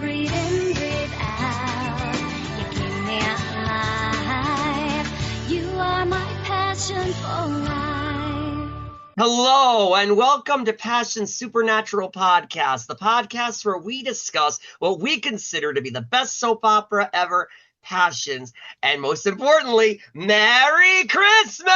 breathe in, breathe out. You keep me alive. You are my passion for life. Hello, and welcome to Passion Supernatural Podcast, the podcast where we discuss what we consider to be the best soap opera ever, Passions, and most importantly, Merry Christmas!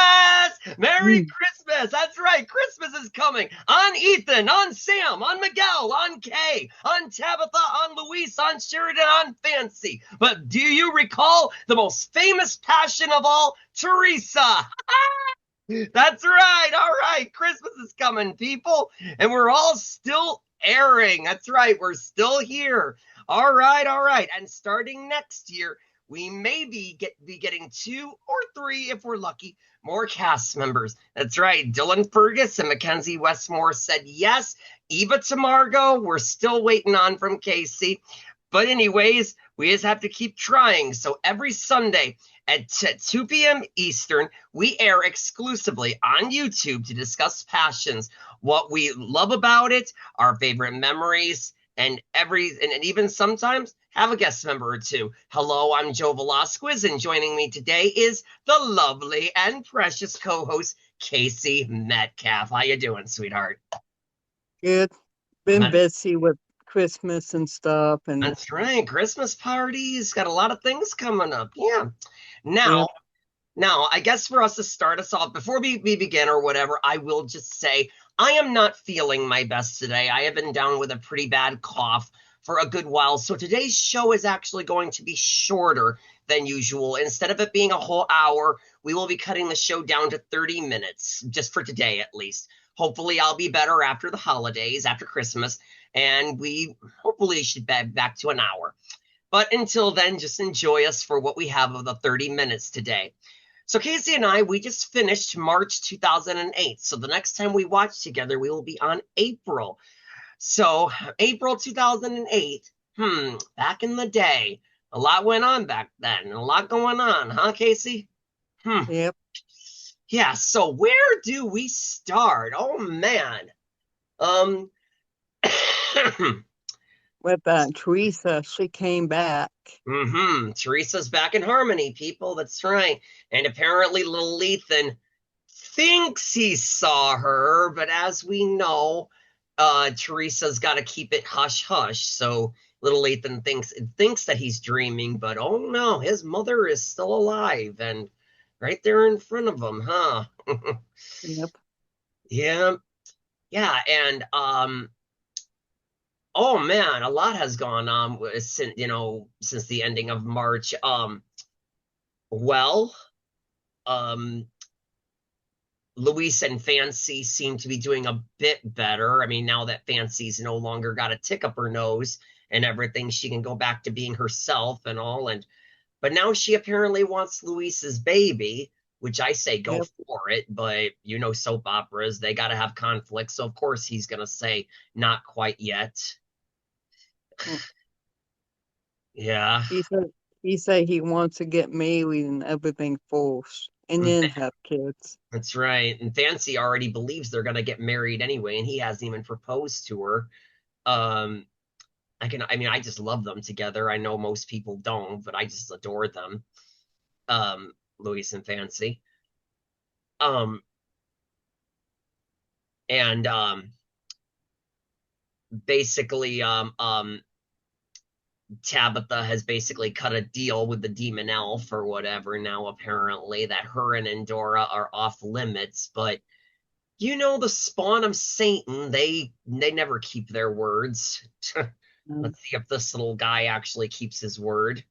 Merry Christmas! That's right, Christmas is coming on Ethan, on Sam, on Miguel, on Kay, on Tabitha, on Luis, on Sheridan, on Fancy. But do you recall the most famous Passion of all, Teresa? That's right. All right. Christmas is coming, people. And we're all still airing. That's right. We're still here. All right. All right. And starting next year, we may be getting 2 or 3, if we're lucky, more cast members. That's right. Dylan Fergus and Mackenzie Westmore said yes. Eva Tamargo, we're still waiting on from Casey. But anyways, we just have to keep trying. So every Sunday at 2 p.m. Eastern, we air exclusively on YouTube to discuss Passions, what we love about it, our favorite memories, and even sometimes have a guest member or two. Hello, I'm Joe Velasquez, and joining me today is the lovely and precious co-host Casey Metcalf. How you doing, sweetheart? Good. Been busy with Christmas and stuff. And that's right. Christmas parties. Got a lot of things coming up. Yeah. Now, I guess for us to start us off, before we begin or whatever, I will just say I am not feeling my best today. I have been down with a pretty bad cough for a good while. So today's show is actually going to be shorter than usual. Instead of it being a whole hour, we will be cutting the show down to 30 minutes, just for today at least. Hopefully I'll be better after the holidays, after Christmas, and we hopefully should be back to an hour. But until then, just enjoy us for what we have of the 30 minutes today. So Casey and I, we just finished March 2008. So the next time we watch together, we will be on April. So April 2008, back in the day, a lot went on back then, a lot going on, huh, Casey? Yep. Yeah, so where do we start? Oh, man. With Teresa, she came back. Teresa's back in Harmony, people. That's right. And apparently little Ethan thinks he saw her, but as we know, Teresa's got to keep it hush-hush. So little Ethan thinks that he's dreaming, but oh no, his mother is still alive and right there in front of him, huh? Yep. Yeah. Yeah, and oh man, a lot has gone on since the ending of March. Luis and Fancy seem to be doing a bit better. I mean, now that Fancy's no longer got a tick up her nose and everything, she can go back to being herself and all. But now she apparently wants Luis's baby, which I say go for it. But soap operas, they got to have conflict. So of course he's going to say not quite yet. Yeah. He said he wants to get married and everything first, and then have kids. That's right. And Fancy already believes they're gonna get married anyway, and he hasn't even proposed to her. I just love them together. I know most people don't, but I just adore them. Luis and Fancy. Basically, Tabitha has basically cut a deal with the demon elf or whatever now, apparently, that her and Endora are off limits. But the spawn of Satan, they never keep their words. Let's see if this little guy actually keeps his word.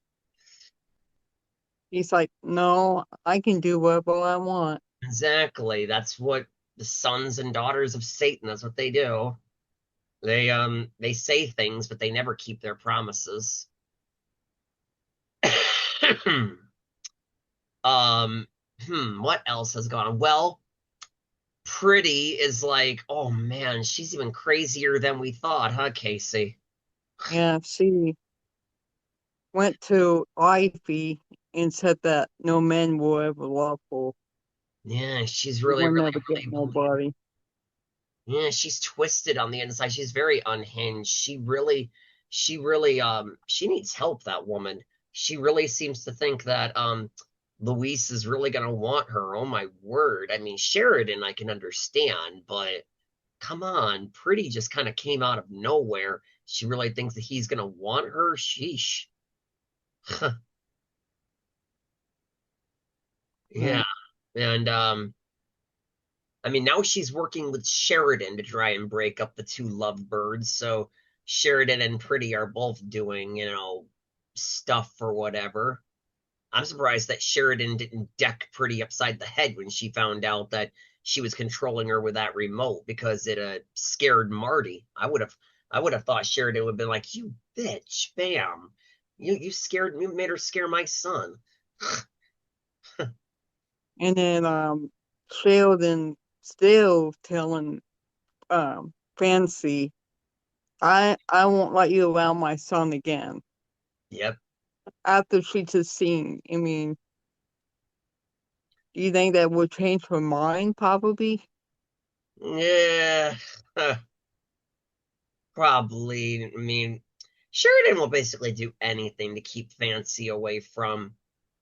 He's like, no, I can do whatever I want. Exactly. That's what the sons and daughters of Satan, that's what they do. They say things, but they never keep their promises. What else has gone on? Well, Pretty is like, oh man, she's even crazier than we thought, huh, Casey? Yeah, she went to Ivy and said that no men will ever love her. Yeah, she's really never get nobody. Yeah, she's twisted on the inside. She's very unhinged. she really she needs help, that woman. She really seems to think that Luis is really gonna want her. Oh my word. I mean, Sheridan I can understand, but come on, Pretty just kind of came out of nowhere. She really thinks that he's gonna want her? Sheesh. Yeah. Yeah. And I mean, now she's working with Sheridan to try and break up the two lovebirds. So Sheridan and Pretty are both doing, stuff or whatever. I'm surprised that Sheridan didn't deck Pretty upside the head when she found out that she was controlling her with that remote, because it scared Marty. I would have thought Sheridan would have been like, "You bitch, bam. You made her scare my son." And then Sheldon still telling Fancy, I won't let you around my son again. Yep. After she just seen, I mean, do you think that would change her mind? Probably. Yeah. Probably. I mean, Sheridan will basically do anything to keep Fancy away from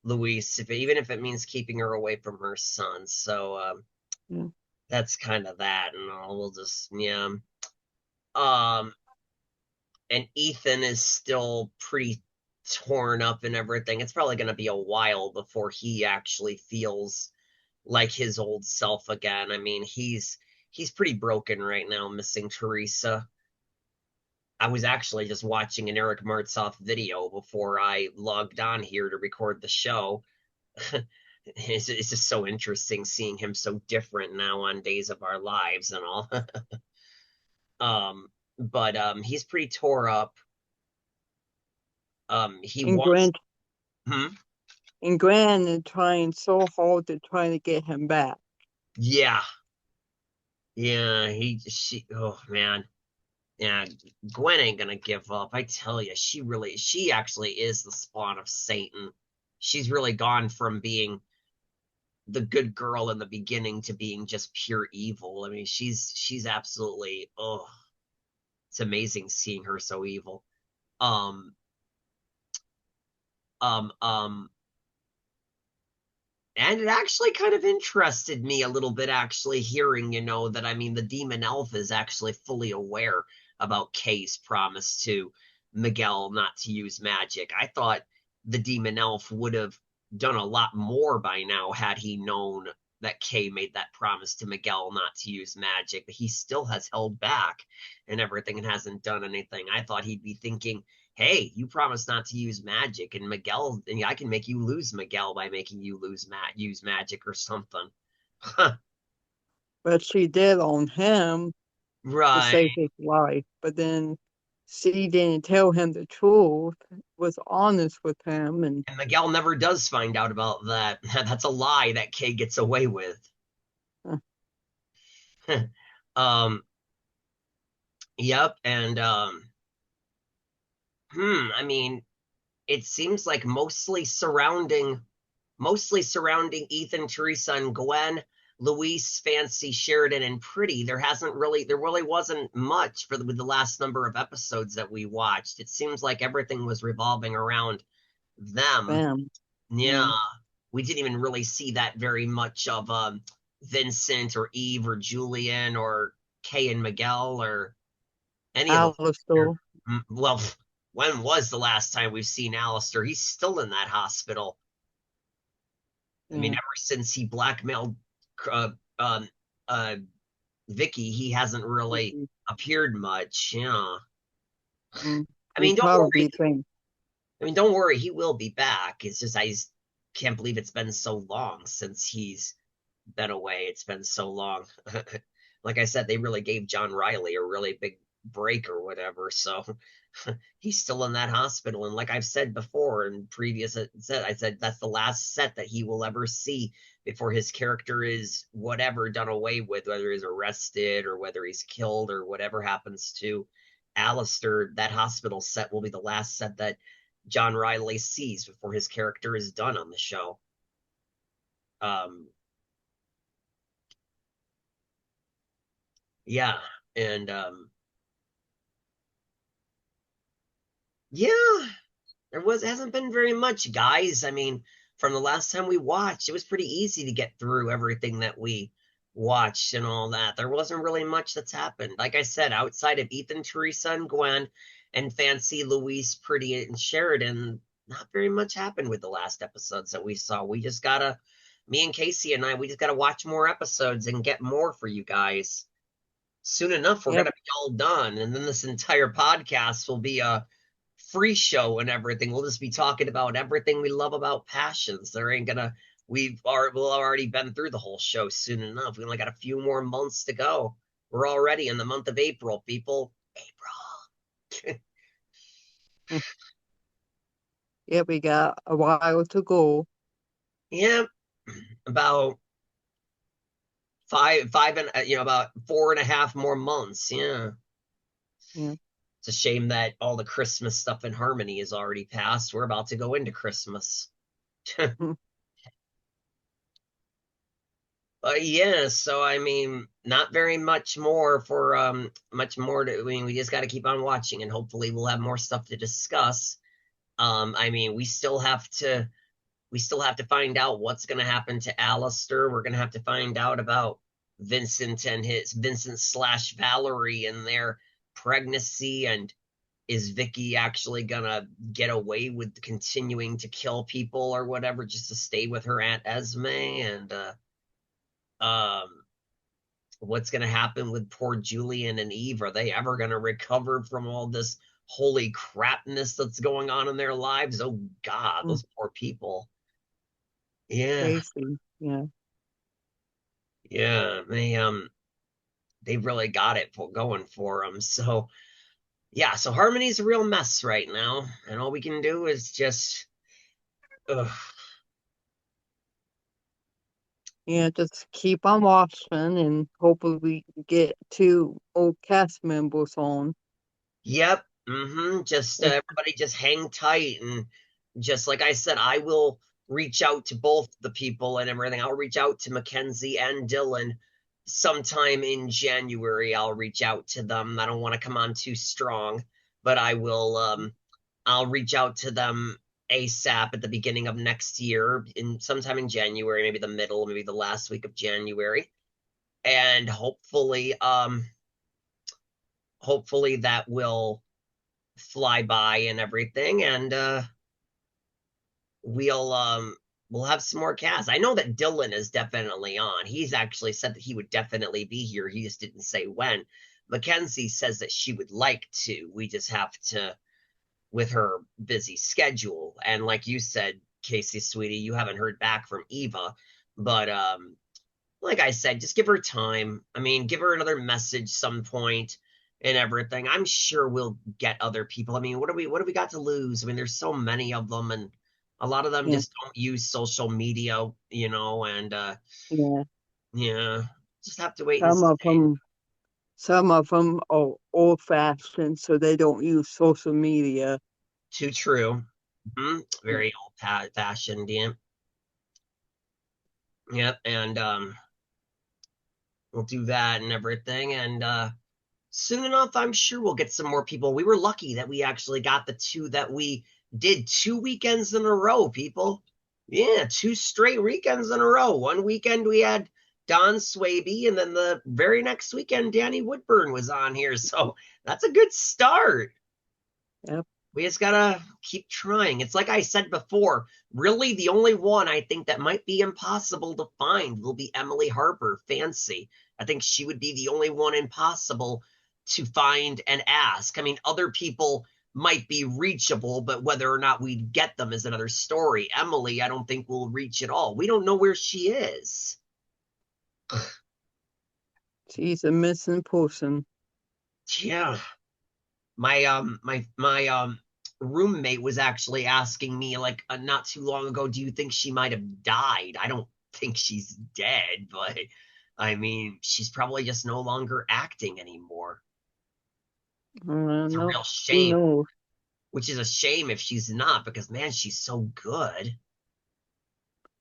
Luis, even if it means keeping her away from her son. So Yeah. that's kind of that, and we'll just, yeah. Um, and Ethan is still pretty torn up and everything. It's probably going to be a while before he actually feels like his old self again. I mean, he's pretty broken right now, missing Teresa. I was actually just watching an Eric Martsolf video before I logged on here to record the show. It's just so interesting seeing him so different now on Days of Our Lives and all. But he's pretty tore up. He And wants. Gwen Hmm? and Gwen is trying so hard to try to get him back. Yeah, yeah. She. Oh man, yeah. Gwen ain't gonna give up. I tell you, she actually is the spawn of Satan. She's really gone from being the good girl in the beginning to being just pure evil. I mean, she's absolutely, oh, it's amazing seeing her so evil. Um, um, um, and it actually kind of interested me a little bit, actually hearing, that, I mean, the demon elf is actually fully aware about Kay's promise to Miguel not to use magic. I thought the demon elf would have done a lot more by now had he known that Kay made that promise to Miguel not to use magic, but he still has held back and everything and hasn't done anything. I thought he'd be thinking, hey, you promised not to use magic, and Miguel, and I can make you lose Miguel by making you use magic or something. But she did on him to Right. save his life. But then she didn't tell him the truth, was honest with him, and And Miguel never does find out about that. That's a lie that Kay gets away with. uh, um, yep, and I mean, it seems like mostly surrounding Ethan, Teresa, and Gwen, Luis, Fancy, Sheridan, and Pretty. There really wasn't much with the last number of episodes that we watched. It seems like everything was revolving around them. bam. Yeah, Yeah. we didn't even really see that very much of Vincent or Eve or Julian or Kay and Miguel or any of those. Alistair. Well, when was the last time we've seen Alistair? He's still in that hospital. I mean, Yeah. ever since he blackmailed uh, um, uh, Vicky, he hasn't really Mhm. appeared much. Yeah. Mm. I He mean, don't worry. probably think, I mean, don't worry. He will be back. It's just I can't believe it's been so long since he's been away. It's been so long. Like I said, they really gave John Riley a really big break or whatever. So he's still in that hospital. And like I've said before in previous I said that's the last set that he will ever see before his character is whatever done away with, whether he's arrested or whether he's killed or whatever happens to Alistair. That hospital set will be the last set that John Riley sees before his character is done on the show. Um, yeah, and Yeah, hasn't been very much, guys. I mean, from the last time we watched, it was pretty easy to get through everything that we watched and all that. There wasn't really much that's happened. Like I said, outside of Ethan, Teresa, and Gwen, and Fancy, Louise, Pretty, and Sheridan, not very much happened with the last episodes that we saw. We just gotta, me and Casey and I, we just gotta watch more episodes and get more for you guys. Soon enough, we're Yep. gonna be all done, and then this entire podcast will be a free show and everything. We'll just be talking about everything we love about Passions. There ain't gonna we'll already been through the whole show soon enough. We only got a few more months to go. We're already in the month of April, people. April. Yeah, we got a while to go. Yeah, about five and about 4.5 more months. Yeah. Yeah. It's a shame that all the Christmas stuff in Harmony is already passed. We're about to go into Christmas. Mm. Yeah, so I mean, not very much more for much more to. I mean, we just got to keep on watching, and hopefully we'll have more stuff to discuss. I mean, we still have to find out what's going to happen to Alistair. We're going to have to find out about Vincent and his Vincent slash Valerie and their pregnancy, and is Vicky actually gonna get away with continuing to kill people or whatever just to stay with her Aunt Esme, and um what's going to happen with poor Julian and Eve? Are they ever going to recover from all this holy crapness that's going on in their lives? Oh God, Mm. those poor people. Yeah, Casey. Yeah. yeah, they really got it going for them. So yeah, so Harmony's a real mess right now, and all we can do is just, ugh, Yeah, just keep on watching and hopefully we can get 2 old cast members on. yep, just Yeah. everybody just hang tight, and just like I said, I will reach out to both the people and everything. I'll reach out to Mackenzie and Dylan sometime in January. I'll reach out to them. I don't want to come on too strong, but I'll reach out to them ASAP at the beginning of next year, in sometime in January, maybe the middle, maybe the last week of January. And hopefully that will fly by and everything, and we'll we'll have some more cast. I know that Dylan is definitely on. He's actually said that he would definitely be here. He just didn't say when. Mackenzie says that she would like to. We just have to, with her busy schedule. And like you said, Casey, sweetie, you haven't heard back from Eva, but like I said, just give her time. I mean, give her another message some point and everything. I'm sure we'll get other people. I mean, what have we got to lose? I mean, there's so many of them, and a lot of them Yeah. just don't use social media, and Yeah. yeah, just have to wait and Some see. of them, some of them are old fashioned, so they don't use social media. Too true. Yeah. Very old fashioned, yeah. Yep, and we'll do that and everything, and soon enough, I'm sure we'll get some more people. We were lucky that we actually got the two that we did 2 weekends in a row, people. Yeah, 2 straight weekends in a row. One weekend we had Don Swaby, and then the very next weekend, Danny Woodburn was on here. So that's a good start. Yep. We just gotta keep trying. It's like I said before, really the only one I think that might be impossible to find will be Emily Harper, Fancy. I think she would be the only one impossible to find and ask. I mean, other people might be reachable, but whether or not we'd get them is another story. Emily, I don't think we'll reach at all. We don't know where she is. She's a missing person. Yeah. My roommate was actually asking me like not too long ago, do you think she might have died? I don't think she's dead, but I mean, she's probably just no longer acting anymore. It's a No, real who shame, knows? which is a shame if she's not, because man, she's so good.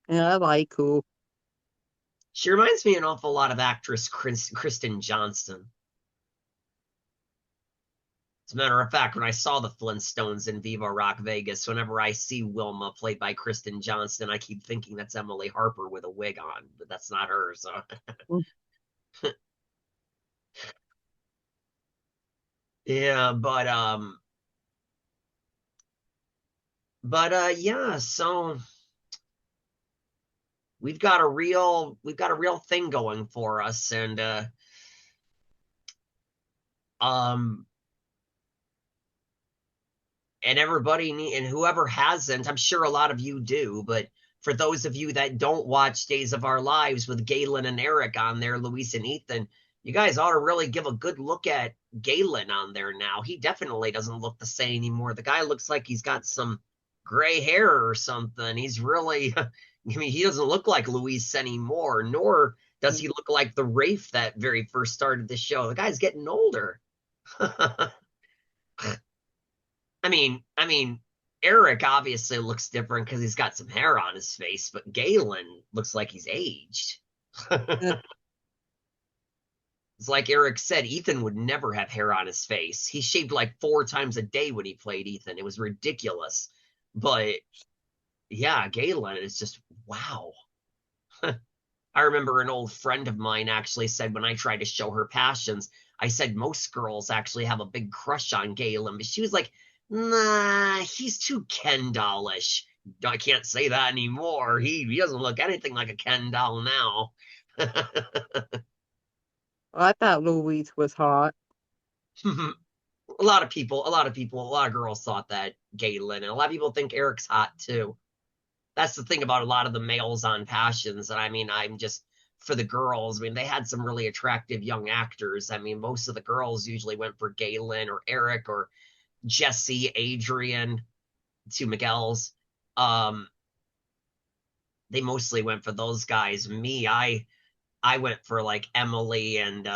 Yeah, I like her. She reminds me an awful lot of actress Kristen Johnston. As a matter of fact, when I saw the Flintstones in Viva Rock Vegas, whenever I see Wilma played by Kristen Johnston, I keep thinking that's Emily Harper with a wig on, but that's not her. So, Mm. yeah, yeah. So we've got a real thing going for us, and um, and and whoever hasn't, I'm sure a lot of you do, but for those of you that don't watch Days of Our Lives with Galen and Eric on there, Luis and Ethan, you guys ought to really give a good look at Galen on there now. He definitely doesn't look the same anymore. The guy looks like he's got some gray hair or something. He's really, I mean, he doesn't look like Luis anymore, nor does he look like the Rafe that very first started the show. The guy's getting older. I mean, Eric obviously looks different because he's got some hair on his face, but Galen looks like he's aged. Yeah. It's like Eric said, Ethan would never have hair on his face. He shaved like 4 times a day when he played Ethan. It was ridiculous. But yeah, Galen is just wow. I remember an old friend of mine actually said when I tried to show her Passions, I said most girls actually have a big crush on Galen, but she was like, nah, he's too Ken dollish. I can't say that anymore. He doesn't look anything like a Ken doll now. I thought Louise was hot. A lot of people, a lot of girls thought that Galen, and a lot of people think Eric's hot too. That's the thing about a lot of the males on Passions. And I mean, I'm just for the girls. I mean, they had some really attractive young actors. I mean, most of the girls usually went for Galen or Eric or Jesse, Adrian, two Miguel's. They mostly went for those guys. Me, I went for like Emily and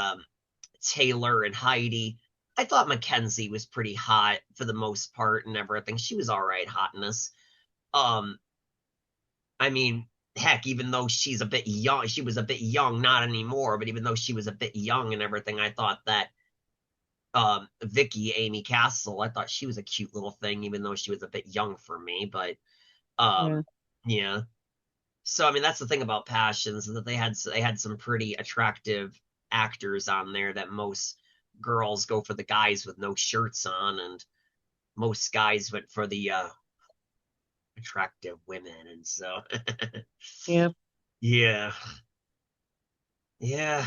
Taylor and Heidi. I thought Mackenzie was pretty hot for the most part and everything. She was all right hotness. Um, I mean, heck, even though she's a bit young, she was a bit young, not anymore, but even though she was a bit young and everything, I thought that Vicky, Amy Castle, I thought she was a cute little thing, even though she was a bit young for me. But Yeah. yeah. So I mean, that's the thing about Passions is that they had some pretty attractive actors on there that most girls go for the guys with no shirts on, and most guys went for the attractive women, and so Yeah. yeah, yeah,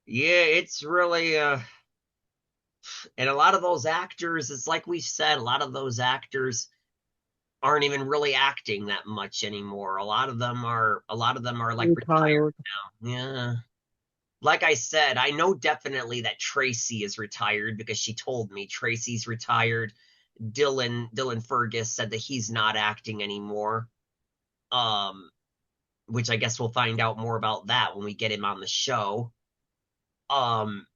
yeah. It's really and a lot of those actors, it's like we said, a lot of those actors aren't even really acting that much anymore. A lot of them are like retired Retired. now. Yeah. Like I said, I know definitely that Tracy is retired because she told me Tracy's retired. Dylan Fergus said that he's not acting anymore. Um, which I guess we'll find out more about that when we get him on the show. Um,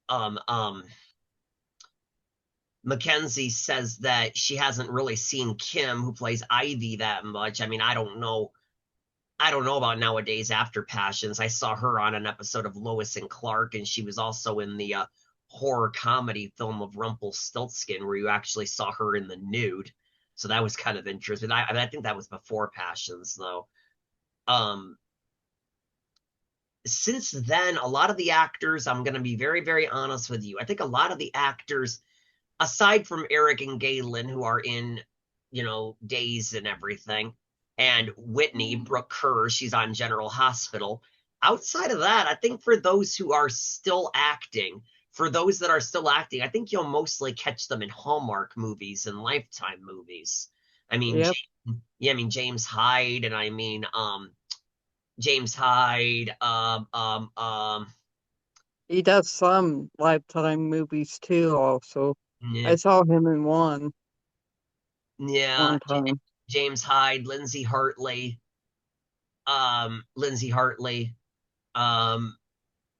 um, um, Mackenzie says that she hasn't really seen Kim, who plays Ivy, that much. I mean, I don't know about nowadays after Passions. I saw her on an episode of Lois and Clark, and she was also in the horror comedy film of Rumpelstiltskin, where you actually saw her in the nude. So that was kind of interesting. I think that was before Passions, though. Um, since then, a lot of the actors, I'm going to be very, very honest with you. I think a lot of the actors, aside from Eric and Galen, who are in, Days and everything, and Whitney, Brooke Kerr, she's on General Hospital. Outside of that, I think for those who are still acting, I think you'll mostly catch them in Hallmark movies and Lifetime movies. I mean, Yep. yeah, I mean James Hyde, and I mean James Hyde, He does some Lifetime movies too, also. yeah, I saw him in yeah, one time. James Hyde, Lindsay Hartley. Um,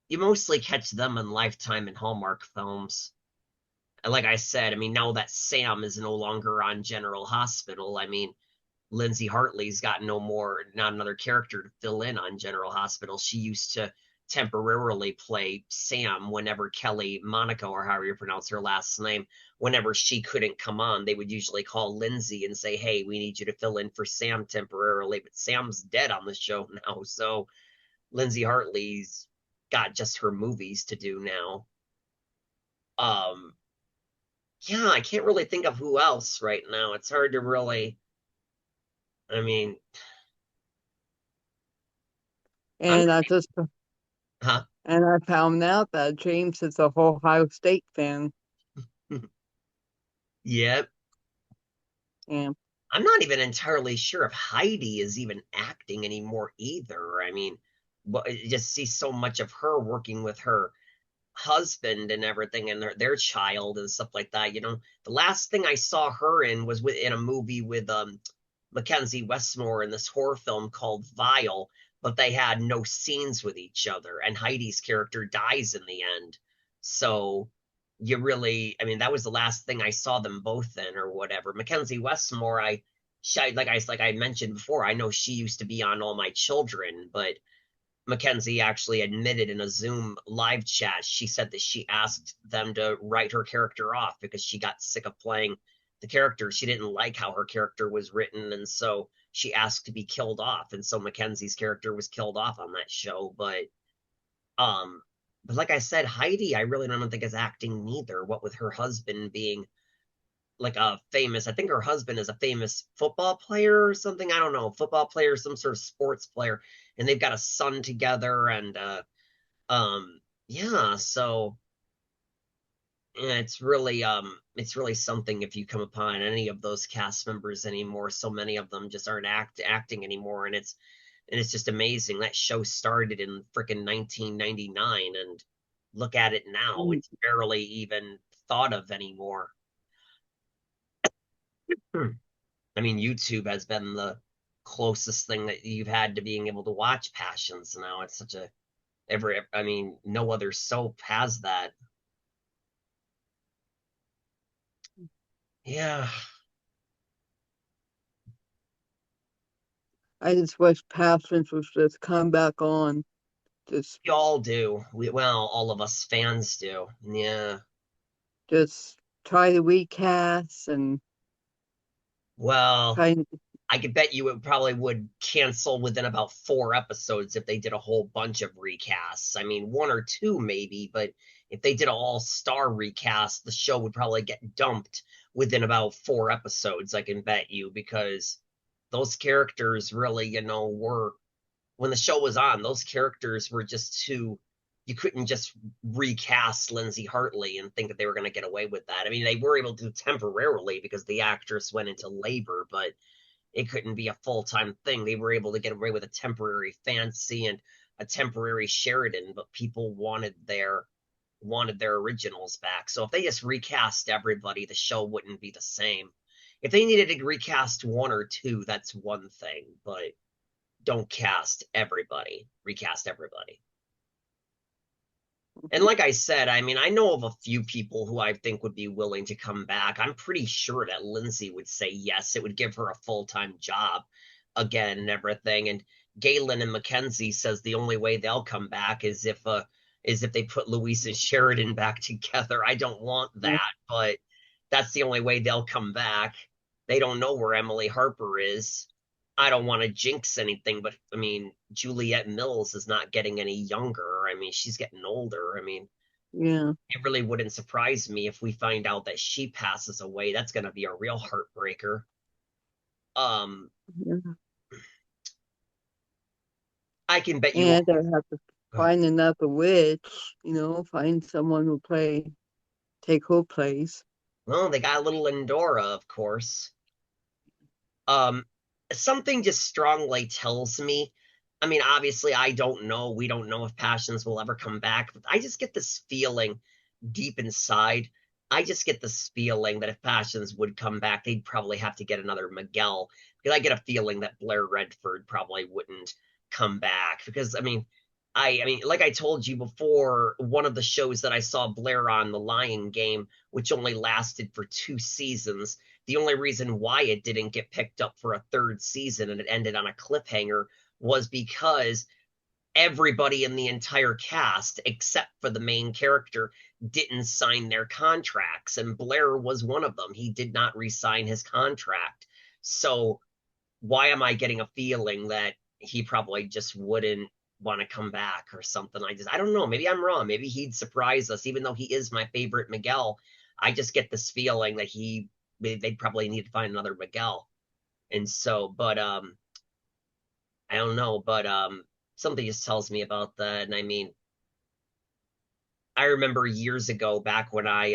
you mostly catch them in Lifetime and Hallmark films. And like I said, I mean, now that Sam is no longer on General Hospital, I mean, Lindsay Hartley's got not another character to fill in on General Hospital. She used to temporarily play Sam whenever Kelly Monaco, or however you pronounce her last name, whenever she couldn't come on, they would usually call Lindsay and say, hey, we need you to fill in for Sam temporarily, but Sam's dead on the show now, so Lindsay Hartley's got just her movies to do now. Yeah, I can't really think of who else right now. It's hard to really, I mean, I'm, And I just huh? and I found out that James is a Ohio State fan. Yep. And I'm not even entirely sure if Heidi is even acting anymore either. I mean, you just see so much of her working with her husband and everything, and their child and stuff like that. You know, the last thing I saw her in was in a movie with Mackenzie Westmore in this horror film called Vile, but they had no scenes with each other, and Heidi's character dies in the end. So you really, I mean, that was the last thing I saw them both in, or whatever. Mackenzie Westmore, like I mentioned before, I know she used to be on All My Children, but Mackenzie actually admitted in a Zoom live chat, she said that she asked them to write her character off because she got sick of playing the character. She didn't like how her character was written, and so she asked to be killed off. And so Mackenzie's character was killed off on that show. Um, but like I said, Heidi, I really don't think is acting neither. What with her husband being like a famous, I think her husband is a famous football player or something. I don't know, football player, some sort of sports player, and they've got a son together. And yeah, so yeah, it's really something if you come upon any of those cast members anymore. So many of them just aren't acting anymore, and it's just amazing. That show started in freaking 1999, and look at it now. It's barely even thought of anymore. I mean, YouTube has been the closest thing that you've had to being able to watch Passions now. It's such a I mean, no other soap has that. Yeah, I just wish Passions was just come back on. Just we all do. Well, all of us fans do. Yeah. just try to recast and Well, try. I could bet you it probably would cancel within about 4 episodes if they did a whole bunch of recasts. I mean, one or two maybe, but if they did an all-star recast, the show would probably get dumped within about 4 episodes, I can bet you, because those characters really, were when the show was on, those characters were just too, you couldn't just recast Lindsay Hartley and think that they were going to get away with that. I mean, they were able to temporarily because the actress went into labor, but it couldn't be a full-time thing. They were able to get away with a temporary Fancy and a temporary Sheridan, but people wanted their originals back. So if they just recast everybody, the show wouldn't be the same. If they needed to recast one or two, that's one thing, but don't cast everybody, recast everybody. And like I said, I mean, I know of a few people who I think would be willing to come back. I'm pretty sure that Lindsay would say yes. It would give her a full-time job again and everything. And Galen and Mackenzie says the only way they'll come back is if they put Louise and Sheridan back together. I don't want that, but that's the only way they'll come back. They don't know where Emily Harper is. I don't want to jinx anything, but I mean, Juliette Mills is not getting any younger. I mean, she's getting older. I mean, Yeah. it really wouldn't surprise me if we find out that she passes away. That's going to be a real heartbreaker. Yeah. I can bet you. And they have to find another witch, find someone who take her place. Well, they got little Endora, of course. Something just strongly tells me, I mean, obviously I don't know, we don't know if Passions will ever come back, but I just get this feeling deep inside. I just get this feeling that if Passions would come back, they'd probably have to get another Miguel, because I get a feeling that Blair Redford probably wouldn't come back, because I mean, like I told you before, one of the shows that I saw Blair on, The Lion Game, which only lasted for 2 seasons, the only reason why it didn't get picked up for a 3rd season and it ended on a cliffhanger was because everybody in the entire cast, except for the main character, didn't sign their contracts. And Blair was one of them. He did not re-sign his contract. So why am I getting a feeling that he probably just wouldn't want to come back or something? I don't know. Maybe I'm wrong. Maybe he'd surprise us, even though he is my favorite Miguel. I just get this feeling that they'd probably need to find another Miguel. And so, but I don't know, but something just tells me about that. And I mean, I remember years ago, back when I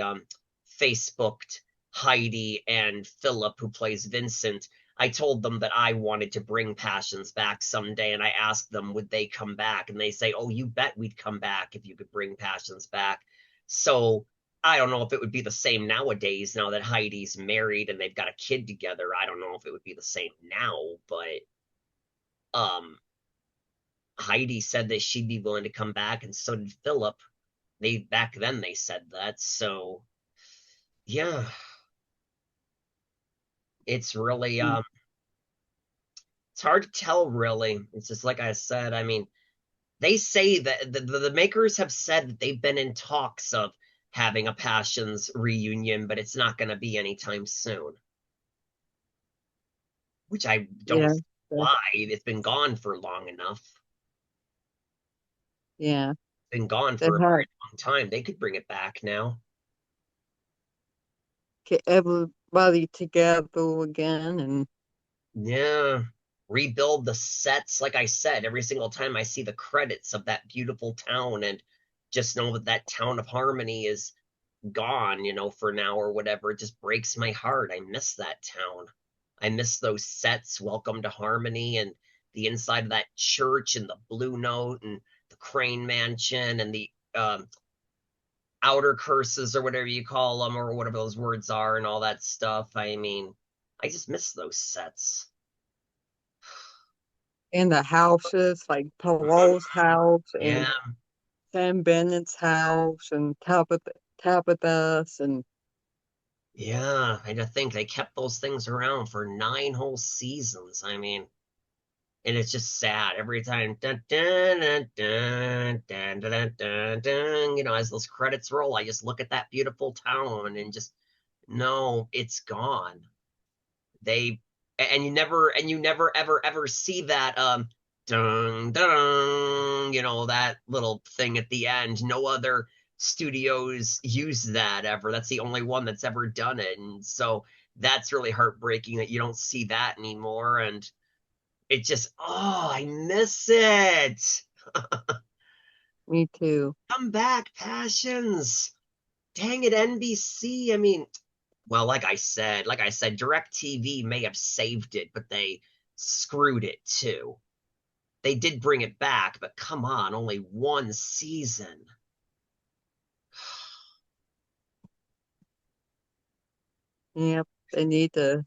Facebooked Heidi and Philip, who plays Vincent, I told them that I wanted to bring Passions back someday, and I asked them would they come back, and they say, "Oh, you bet we'd come back if you could bring Passions back." So I don't know if it would be the same nowadays, now that Heidi's married and they've got a kid together. I don't know if it would be the same now, but um Heidi said that she'd be willing to come back, and so did Philip. They back then they said that. So yeah, it's really Mm. it's hard to tell really. It's just like I said, I mean, they say that the makers have said that they've been in talks of having a Passions reunion, but it's not going to be anytime soon. Which I don't Yeah, see the- why. It's been gone for long enough. yeah. It's been gone They for a have very long time. They could bring it back now. get everybody together again, and Yeah. Rebuild the sets. Like I said, every single time I see the credits of that beautiful town and just know that that town of Harmony is gone, for now or whatever, it just breaks my heart. I miss that town. I miss those sets, Welcome to Harmony, and the inside of that church and the Blue Note and the Crane Mansion and the outer curses or whatever you call them or whatever those words are and all that stuff. I mean, I just miss those sets. in the houses like Paul's house Yeah, and Sam Bennett's house and Tabitha's and yeah. I just think they kept those things around for 9 whole seasons. I mean, and it's just sad every time. Dun, dun, dun, dun, dun, dun, dun, dun, dun, as those credits roll, I just look at that beautiful town and just no, it's gone. They and you never ever see that dun, dun, that little thing at the end. No other studios use that ever. That's the only one that's ever done it. And so that's really heartbreaking that you don't see that anymore. And it just, oh, I miss it. me too. Come back, Passions. Dang it, NBC. I mean, well, like I said, DirecTV may have saved it, but they screwed it too. They did bring it back, but come on, only one season. Yep, they need to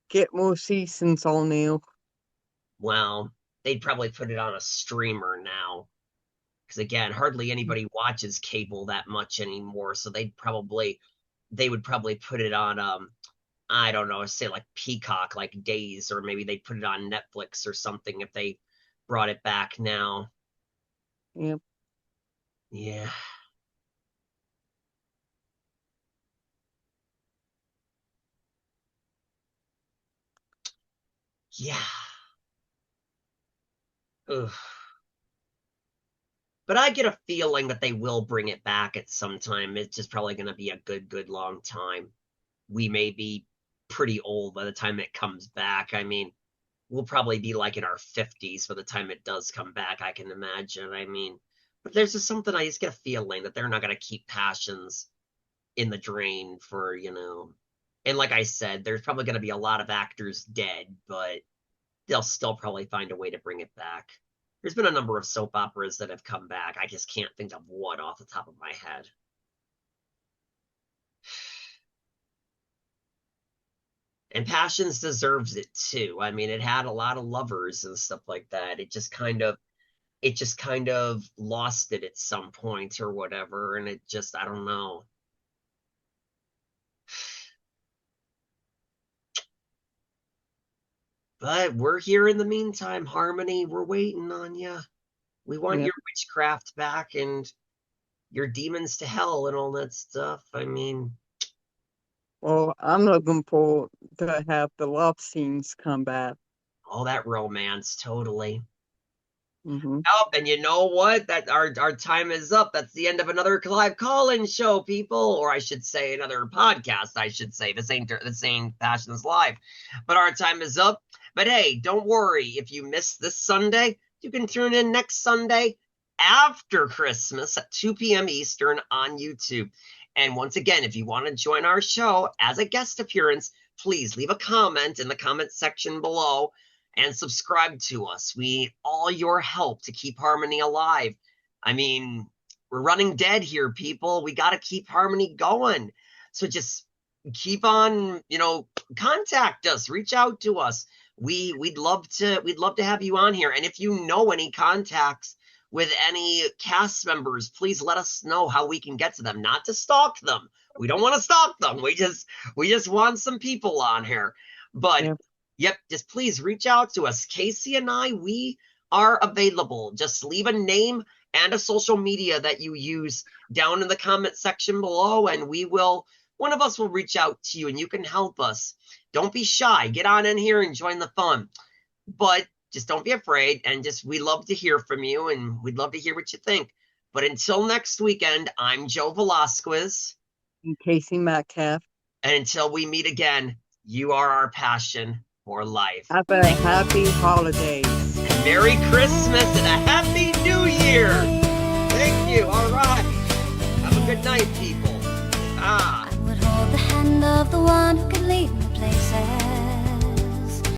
get more seasons on now. Well, they'd probably put it on a streamer now. Because again, hardly anybody watches cable that much anymore, so they would probably put it on I don't know, say like Peacock, like Days, or maybe they put it on Netflix or something if they brought it back now. Yep. Yeah. Yeah. Ugh. But I get a feeling that they will bring it back at some time. It's just probably going to be a good long time. We may be pretty old by the time it comes back. I mean, we'll probably be like in our 50s by the time it does come back, I can imagine. I mean, but there's just something I just get a feeling that they're not going to keep Passions in the drain for. And like I said, there's probably going to be a lot of actors dead, but they'll still probably find a way to bring it back. There's been a number of soap operas that have come back. I just can't think of one off the top of my head. And Passions deserves it too. I mean, it had a lot of lovers and stuff like that. It just kind of lost it at some point or whatever, and it just, I don't know. But we're here in the meantime, Harmony. We're waiting on you. We want Yeah. your witchcraft back and your demons to hell and all that stuff. I mean, Well, I'm looking forward to have the love scenes come back. all that romance, totally. Hmm. Oh, and you know what? That our time is up. That's the end of another live call-in show, people, or I should say another podcast. I should say this ain't Passions Live, but our time is up. But hey, don't worry if you missed this Sunday. You can tune in next Sunday after Christmas at 2 p.m. Eastern on YouTube. And once again, if you want to join our show as a guest appearance, please leave a comment in the comment section below and subscribe to us. We need all your help to keep Harmony alive. I mean, we're running dead here, people. We got to keep Harmony going. So just keep on, contact us, reach out to us. We'd love to have you on here. And if you know any contacts with any cast members, please let us know how we can get to them. Not to stalk them. We don't want to stalk them. We just want some people on here. But Yeah. Yep, just please reach out to us. Casey and I, we are available. Just leave a name and a social media that you use down in the comment section below, and one of us will reach out to you and you can help us. Don't be shy. Get on in here and join the fun. But just don't be afraid, and we love to hear from you, and we'd love to hear what you think. But until next weekend, I'm Joe Velasquez. And Casey Metcalf. And until we meet again, you are our passion for life. Have a happy holidays. Merry Christmas and a Happy New Year. Thank you. All right. Have a good night, people. I would hold the hand of the one who could lead me places